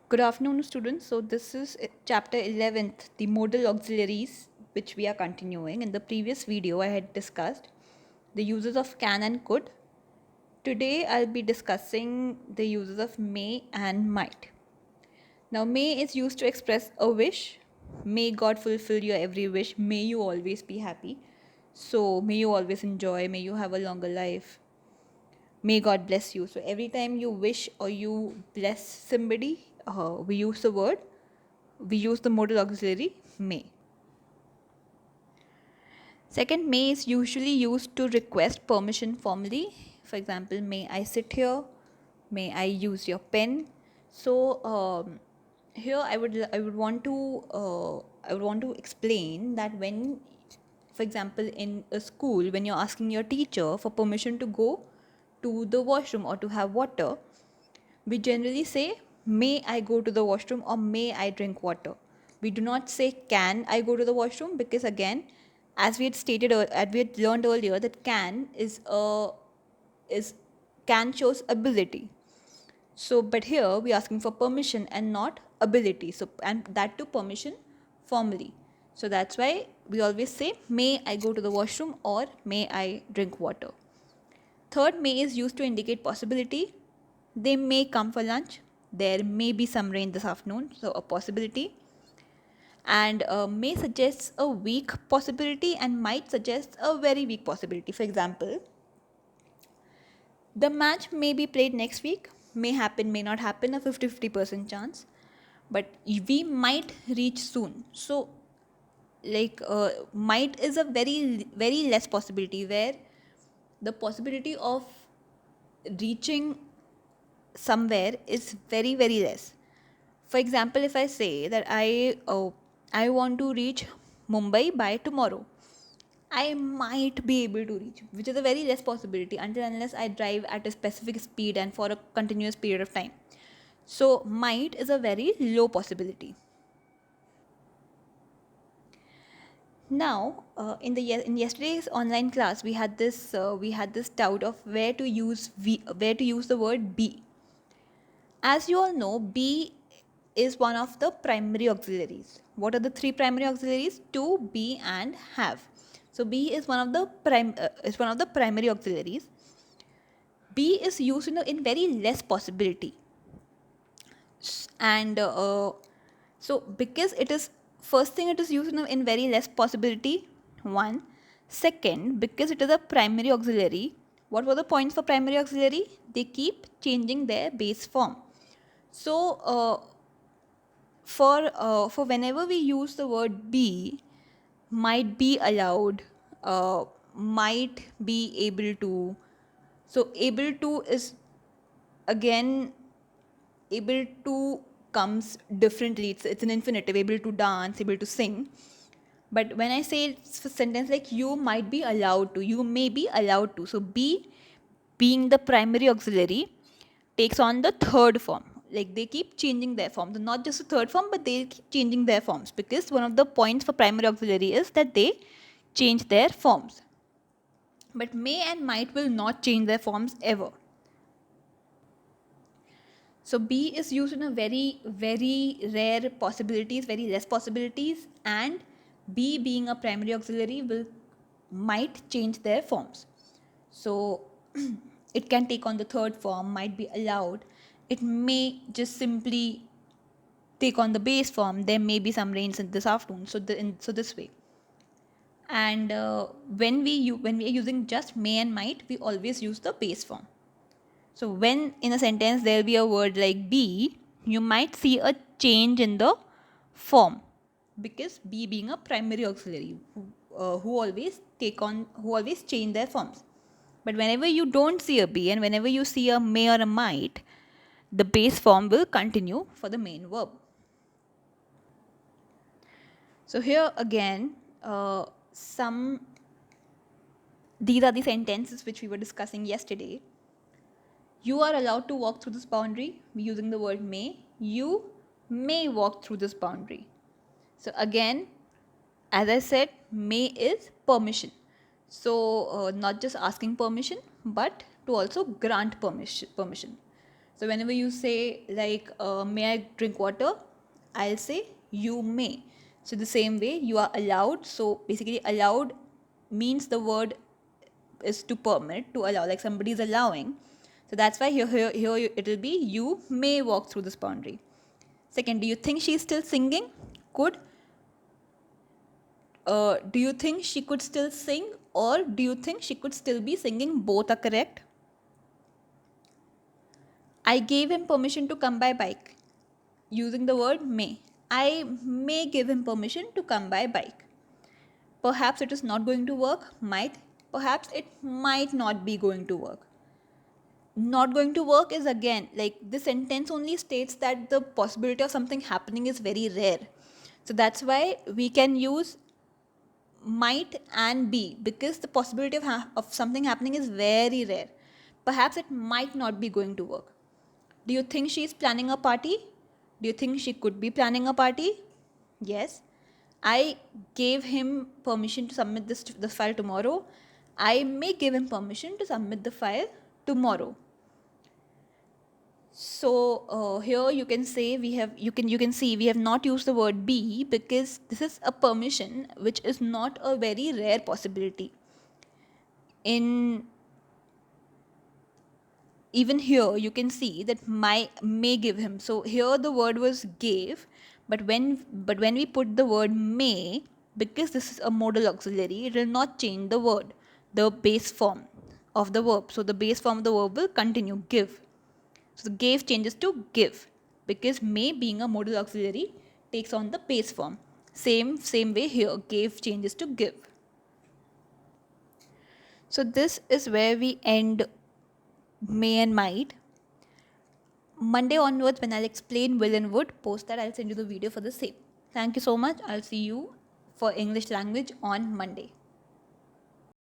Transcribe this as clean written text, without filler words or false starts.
Good afternoon, students. So this is chapter 11th, the modal auxiliaries, which we are continuing. In the previous video, I had discussed the uses of can and could. Today, I'll be discussing the uses of may and might. Now, may is used to express a wish. May God fulfill your every wish. May you always be happy. So, may you always enjoy. May you have a longer life. May God bless you. So, every time you wish or you bless somebody, we use the word, we use the modal auxiliary may. Second, may is usually used to request permission formally. For example, may I sit here? May I use your pen? So here I would want to explain that when, for example, in a school, when you're asking your teacher for permission to go to the washroom or to have water, we generally say, may I go to the washroom or may I drink water. We do not say, can I go to the washroom? Because again, as we had stated, as we had learned earlier, that is can shows ability. So, but here we are asking for permission and not ability. So, and that too permission formally. So that's why we always say, may I go to the washroom or may I drink water. Third, may is used to indicate possibility. They may come for lunch. There may be some rain this afternoon, so a possibility. And may suggests a weak possibility and might suggest a very weak possibility. For example, the match may be played next week, may happen, may not happen, a 50-50% chance, but we might reach soon. So, might is a very less possibility, where the possibility of reaching somewhere is very less. For example, if I say that I want to reach Mumbai by tomorrow, I might be able to reach, which is a very less possibility until unless I drive at a specific speed and for a continuous period of time. So might is a very low possibility. Now, in yesterday's online class, we had this doubt of where to use the word be. As you all know, be is one of the primary auxiliaries. What are the three primary auxiliaries? To, be, and have. So be is one of the primary auxiliaries. Be is used in very less possibility, and so because it is first thing, it is used in very less possibility. One, second, because it is a primary auxiliary. What were the points for primary auxiliary? They keep changing their base form. So for whenever we use the word be, might be allowed, might be able to. So able to is again, able to comes differently. It's an infinitive, able to dance, able to sing. But when I say it's a sentence like you might be allowed to, you may be allowed to. So be, being the primary auxiliary, takes on the third form. Like they keep changing their forms. So not just the third form, but they keep changing their forms, because one of the points for primary auxiliary is that they change their forms. But may and might will not change their forms ever. So be is used in a very rare possibilities, very less possibilities, and be being a primary auxiliary will might change their forms. So it can take on the third form, might be allowed. It may just simply take on the base form. There may be some rains in this afternoon. So this way. And when we are using just may and might, we always use the base form. So when in a sentence there will be a word like be, you might see a change in the form, because be being a primary auxiliary who always change their forms. But whenever you don't see a be and whenever you see a may or a might, the base form will continue for the main verb. So here again, these are the sentences which we were discussing yesterday. You are allowed to walk through this boundary. We're using the word may. You may walk through this boundary. So again, as I said, may is permission. So not just asking permission, but to also grant permission. So whenever you say like, may I drink water, I'll say you may. So the same way you are allowed. So basically allowed means the word is to permit, to allow, like somebody is allowing. So that's why here it will be you may walk through this boundary. Second, do you think she is still singing? Could. Do you think she could still sing, or do you think she could still be singing? Both are correct. I gave him permission to come by bike. Using the word may. I may give him permission to come by bike. Perhaps it is not going to work. Might. Perhaps it might not be going to work. Not going to work is, again, like this sentence only states that the possibility of something happening is very rare. So that's why we can use might and be, because the possibility of something happening is very rare. Perhaps it might not be going to work. Do you think she is planning a party? Do you think she could be planning a party? Yes. I gave him permission to submit this file tomorrow. I may give him permission to submit the file tomorrow. So here you can say you can see we have not used the word be, because this is a permission which is not a very rare possibility. In even here you can see that may give him. So here the word was gave, but when we put the word may, because this is a modal auxiliary, it will not change the word, the base form of the verb. So the base form of the verb will continue, give. So the gave changes to give, because may, being a modal auxiliary, takes on the base form. Same way here, gave changes to give. So this is where we end may and might. Monday onwards, when I'll explain will and would, post that, I'll send you the video for the same. Thank you so much. I'll see you for English language on Monday.